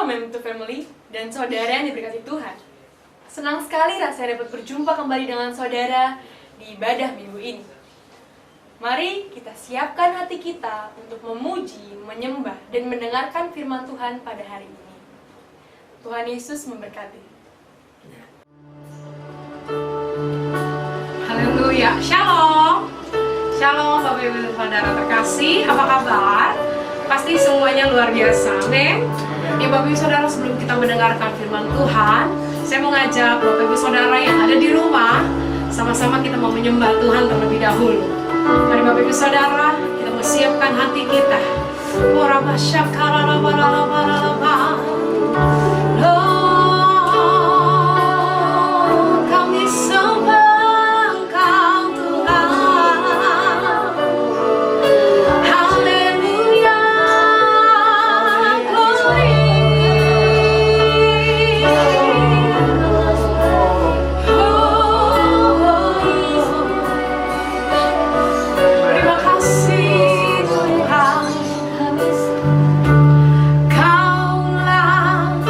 Shalom M2 Family dan saudara yang diberkati Tuhan. Senang sekali rasanya dapat berjumpa kembali dengan saudara di ibadah minggu ini. Mari kita siapkan hati kita untuk memuji, menyembah, dan mendengarkan firman Tuhan pada hari ini. Tuhan Yesus memberkati. Haleluya, Shalom. Shalom Bapak Ibu Saudara terkasih, apa kabar? Pasti semuanya luar biasa, amin. Ya Bapak Ibu Saudara, sebelum kita mendengarkan firman Tuhan, saya mau ngajak Bapak Ibu Saudara yang ada di rumah, sama-sama kita mau menyembah Tuhan terlebih dahulu. Mari Bapak Ibu Saudara, kita mau siapkan hati kita. Kami sembah Engkau Tuhan. Haleluya, glory. Terima kasih Tuhan. Kaulah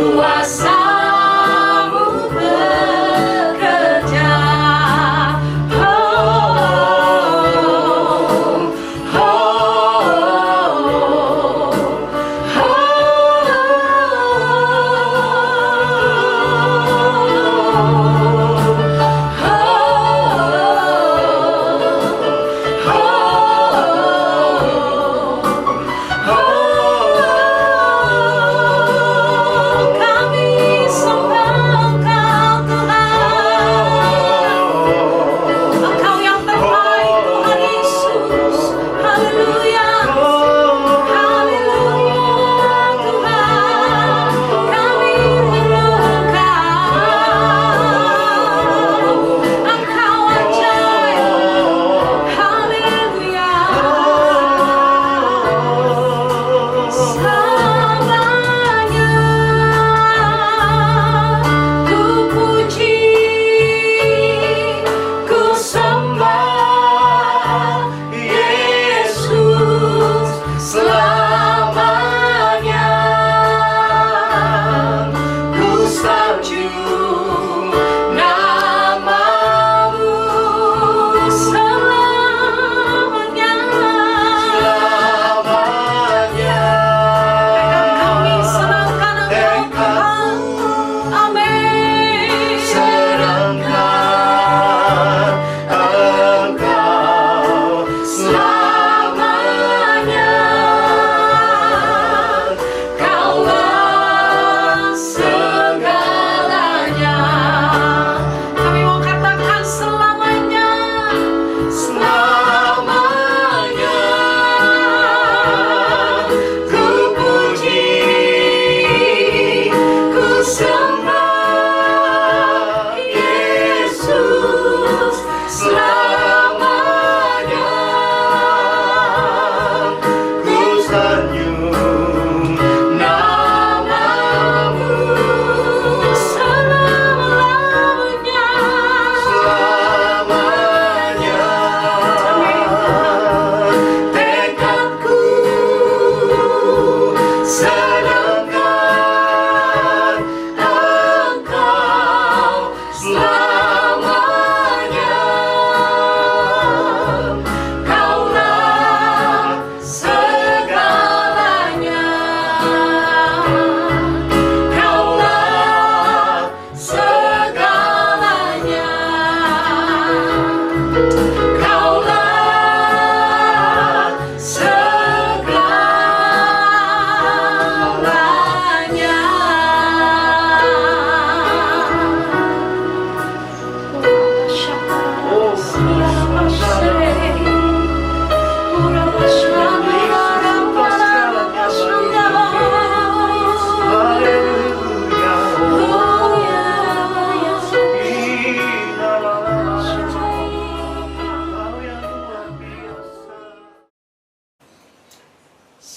kuasa-Mu bekerja.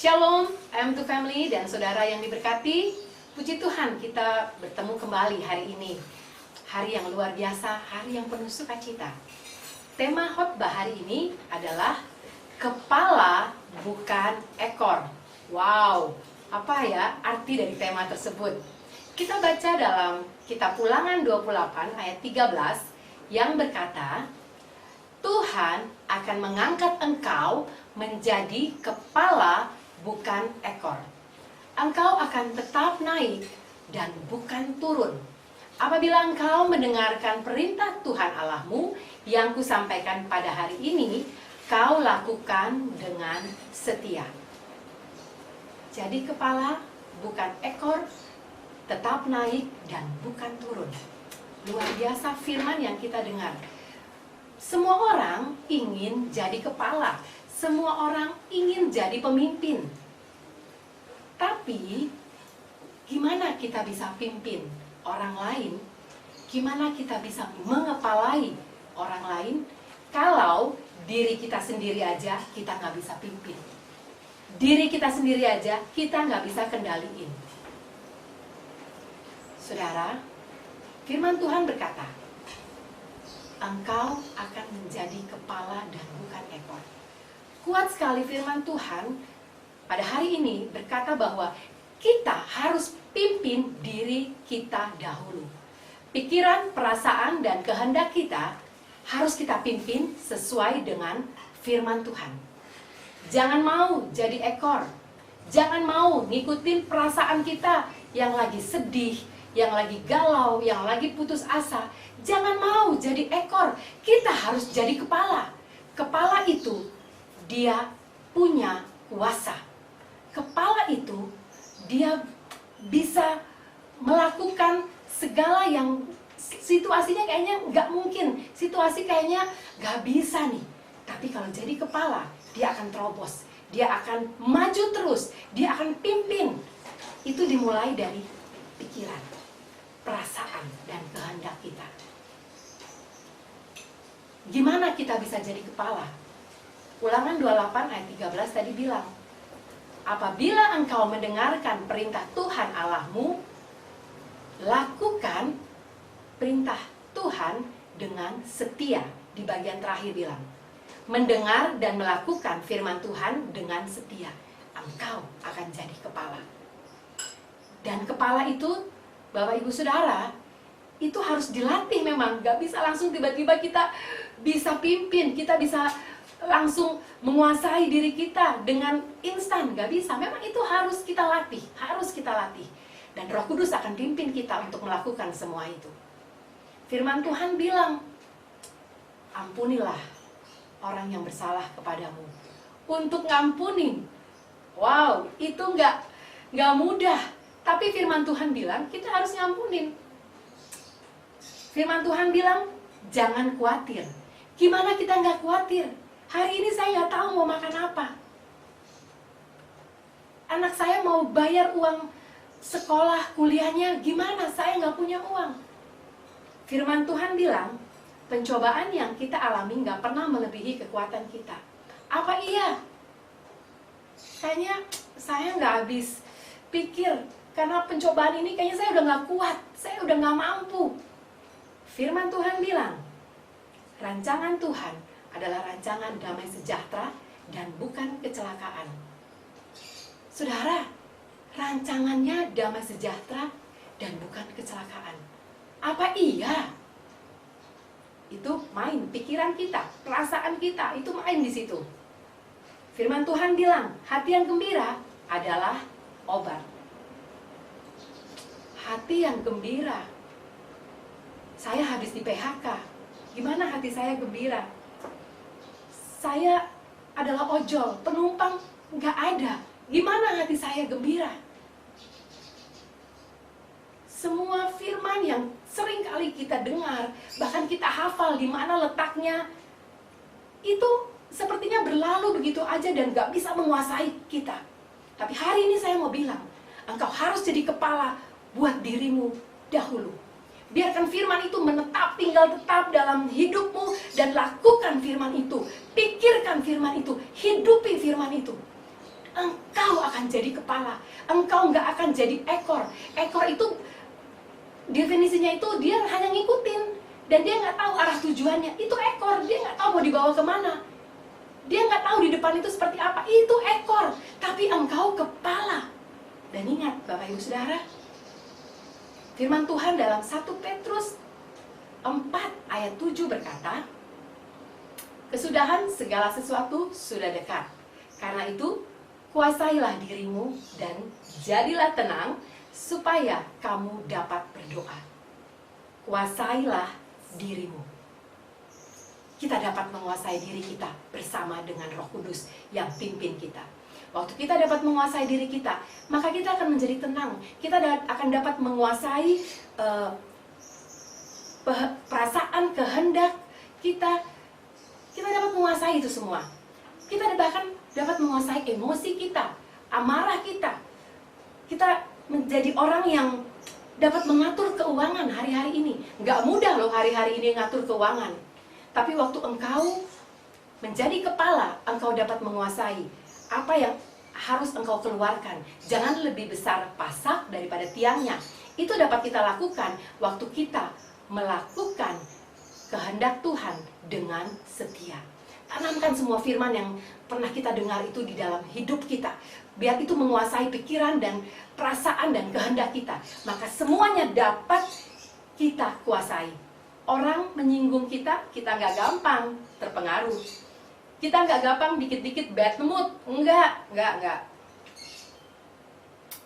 Shalom, M2 Family dan saudara yang diberkati. Puji Tuhan kita bertemu kembali hari ini. Hari yang luar biasa, hari yang penuh sukacita. Tema khotbah hari ini adalah kepala bukan ekor. Wow, apa ya arti dari tema tersebut? Kita baca dalam kitab Ulangan 28 ayat 13 yang berkata, Tuhan akan mengangkat engkau menjadi kepala bukan ekor. Engkau akan tetap naik dan bukan turun. Apabila engkau mendengarkan perintah Tuhan Allahmu yang kusampaikan pada hari ini, kau lakukan dengan setia. Jadi kepala bukan ekor, tetap naik dan bukan turun. Luar biasa firman yang kita dengar. Semua orang ingin jadi kepala. Semua orang ingin jadi pemimpin. Tapi, gimana kita bisa pimpin orang lain? Gimana kita bisa mengepalai orang lain kalau diri kita sendiri aja kita nggak bisa pimpin? Diri kita sendiri aja kita nggak bisa kendaliin. Saudara, firman Tuhan berkata, engkau akan menjadi kepala dan bukan ekor. Kuat sekali firman Tuhan pada hari ini berkata bahwa kita harus pimpin diri kita dahulu. Pikiran, perasaan, dan kehendak kita harus kita pimpin sesuai dengan firman Tuhan. Jangan mau jadi ekor. Jangan mau ngikutin perasaan kita yang lagi sedih, yang lagi galau, yang lagi putus asa. Jangan mau jadi ekor. Kita harus jadi kepala. Kepala itu dia punya kuasa. Kepala itu dia bisa melakukan segala yang situasinya kayaknya nggak mungkin, situasi kayaknya nggak bisa nih. Tapi kalau jadi kepala, dia akan terobos, dia akan maju terus, dia akan pimpin. Itu dimulai dari pikiran, perasaan, dan kehendak kita. Gimana kita bisa jadi kepala? Ulangan 28 ayat 13 tadi bilang, apabila engkau mendengarkan perintah Tuhan Allahmu, lakukan perintah Tuhan dengan setia. Di bagian terakhir bilang, mendengar dan melakukan firman Tuhan dengan setia, engkau akan jadi kepala. Dan kepala itu, Bapak Ibu Saudara, itu harus dilatih memang. Gak bisa langsung tiba-tiba kita bisa pimpin, kita bisa langsung menguasai diri kita dengan instan. Gak bisa, memang itu harus kita latih, Dan Roh Kudus akan pimpin kita untuk melakukan semua itu. Firman Tuhan bilang, ampunilah orang yang bersalah kepadamu. Untuk ngampunin, wow, itu nggak mudah. Tapi firman Tuhan bilang, kita harus ngampunin. Firman Tuhan bilang, jangan khawatir. Gimana kita nggak khawatir? Hari ini saya nggak tahu mau makan apa. Anak saya mau bayar uang sekolah, kuliahnya, gimana? Saya nggak punya uang. Firman Tuhan bilang, pencobaan yang kita alami nggak pernah melebihi kekuatan kita. Apa iya? Kayaknya saya nggak habis pikir, karena pencobaan ini kayaknya saya udah nggak kuat, saya udah nggak mampu. Firman Tuhan bilang, rancangan Tuhan adalah rancangan damai sejahtera dan bukan kecelakaan. Saudara, rancangannya damai sejahtera dan bukan kecelakaan. Apa iya? Itu main pikiran kita, perasaan kita, itu main di situ. Firman Tuhan bilang, hati yang gembira adalah obat. Hati yang gembira. Saya habis di PHK. Gimana hati saya gembira? Saya adalah ojol, penumpang nggak ada. Gimana hati saya gembira? Semua firman yang sering kali kita dengar, bahkan kita hafal di mana letaknya, itu sepertinya berlalu begitu aja dan gak bisa menguasai kita. Tapi hari ini saya mau bilang, engkau harus jadi kepala buat dirimu dahulu. Biarkan firman itu menetap, tinggal tetap dalam hidupmu, dan lakukan firman itu. Pikirkan firman itu, hidupi firman itu. Engkau akan jadi kepala, engkau gak akan jadi ekor. Ekor itu definisinya itu dia hanya ngikutin, dan dia nggak tahu arah tujuannya. Itu ekor, dia nggak tahu mau dibawa kemana. Dia nggak tahu di depan itu seperti apa. Itu ekor, tapi engkau kepala. Dan ingat Bapak Ibu Saudara, firman Tuhan dalam 1 Petrus 4 ayat 7 berkata, kesudahan segala sesuatu sudah dekat. Karena itu, kuasailah dirimu dan jadilah tenang, supaya kamu dapat berdoa. Kuasailah dirimu. Kita dapat menguasai diri kita bersama dengan Roh Kudus yang pimpin kita. Waktu kita dapat menguasai diri kita, maka kita akan menjadi tenang. Kita akan dapat menguasai perasaan, kehendak kita. Kita dapat menguasai itu semua. Kita bahkan dapat menguasai emosi kita, amarah kita. Kita menjadi orang yang dapat mengatur keuangan hari-hari ini. Gak mudah loh hari-hari ini ngatur keuangan. Tapi waktu engkau menjadi kepala, engkau dapat menguasai apa yang harus engkau keluarkan. Jangan lebih besar pasak daripada tiangnya. Itu dapat kita lakukan waktu kita melakukan kehendak Tuhan dengan setia. Tanamkan semua firman yang pernah kita dengar itu di dalam hidup kita. biar itu menguasai pikiran dan perasaan dan kehendak kita. Maka semuanya dapat kita kuasai. Orang menyinggung kita, kita nggak gampang terpengaruh. Kita nggak gampang dikit-dikit bad mood. Enggak.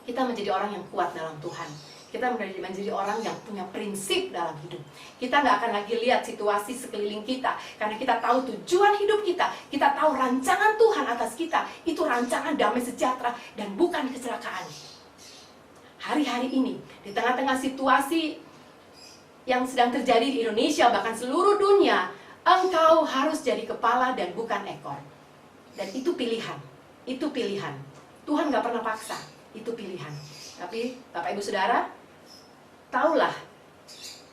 Kita menjadi orang yang kuat dalam Tuhan. Kita menjadi orang yang punya prinsip dalam hidup. Kita nggak akan lagi lihat situasi sekeliling kita, karena kita tahu tujuan hidup kita. Kita tahu rancangan Tuhan atas kita. Itu rancangan damai sejahtera dan bukan kecelakaan. Hari-hari ini, di tengah-tengah situasi yang sedang terjadi di Indonesia, bahkan seluruh dunia, engkau harus jadi kepala dan bukan ekor. Dan itu pilihan. Itu pilihan. Tuhan nggak pernah paksa. Itu pilihan. Tapi Bapak Ibu Saudara, taulah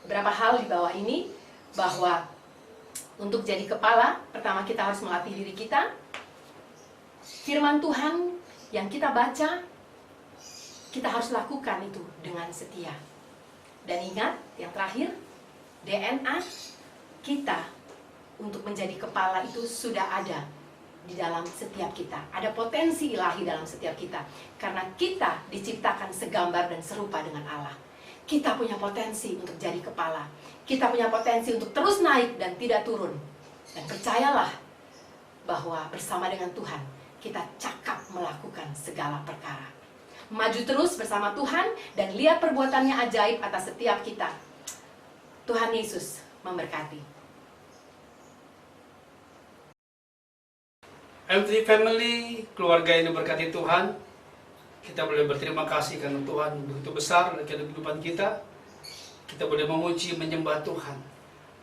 beberapa hal di bawah ini, bahwa untuk jadi kepala, pertama kita harus melatih diri kita. Firman Tuhan yang kita baca, kita harus lakukan itu dengan setia. Dan ingat, yang terakhir, DNA kita untuk menjadi kepala itu sudah ada di dalam setiap kita. Ada potensi ilahi dalam setiap kita, karena kita diciptakan segambar dan serupa dengan Allah. Kita punya potensi untuk jadi kepala. Kita punya potensi untuk terus naik dan tidak turun. Dan percayalah bahwa bersama dengan Tuhan, kita cakap melakukan segala perkara. Maju terus bersama Tuhan dan lihat perbuatannya ajaib atas setiap kita. Tuhan Yesus memberkati. M3 Family, keluarga yang diberkati Tuhan, kita boleh berterima kasih karena Tuhan begitu besar dalam kehidupan kita. Kita boleh memuji, menyembah Tuhan,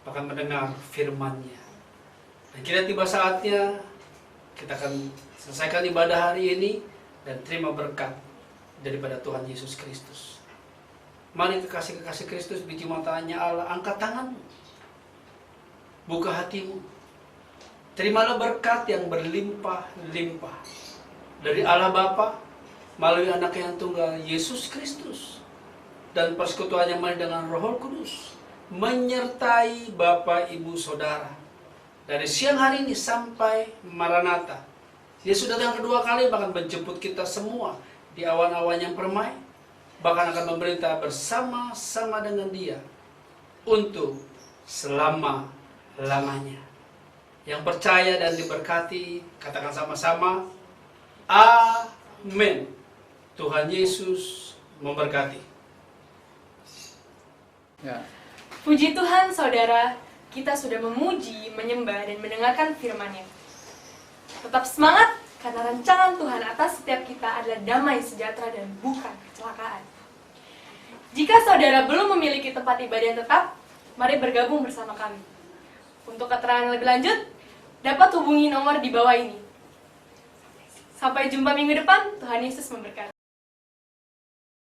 bahkan mendengar firman-Nya. Dan kira tiba saatnya kita akan selesaikan ibadah hari ini dan terima berkat daripada Tuhan Yesus Kristus. Mari kekasih-kekasih Kristus, biji matanya Allah, angkat tanganmu, buka hatimu. Terimalah berkat yang berlimpah-limpah dari Allah Bapa melalui anak yang tunggal Yesus Kristus, dan persekutuan yang manis dengan Roh Kudus menyertai Bapak, Ibu, Saudara dari siang hari ini sampai Maranatha. Yesus datang kedua kali, bahkan menjemput kita semua di awan-awan yang permai, bahkan akan memerintah bersama-sama dengan Dia untuk selama-lamanya. Yang percaya dan diberkati, katakan sama-sama, amin. Tuhan Yesus memberkati. Ya. Puji Tuhan, saudara, kita sudah memuji, menyembah, dan mendengarkan firman-Nya. Tetap semangat, karena rancangan Tuhan atas setiap kita adalah damai sejahtera dan bukan kecelakaan. Jika saudara belum memiliki tempat ibadah yang tetap, mari bergabung bersama kami. Untuk keterangan lebih lanjut, dapat hubungi nomor di bawah ini. Sampai jumpa minggu depan, Tuhan Yesus memberkati.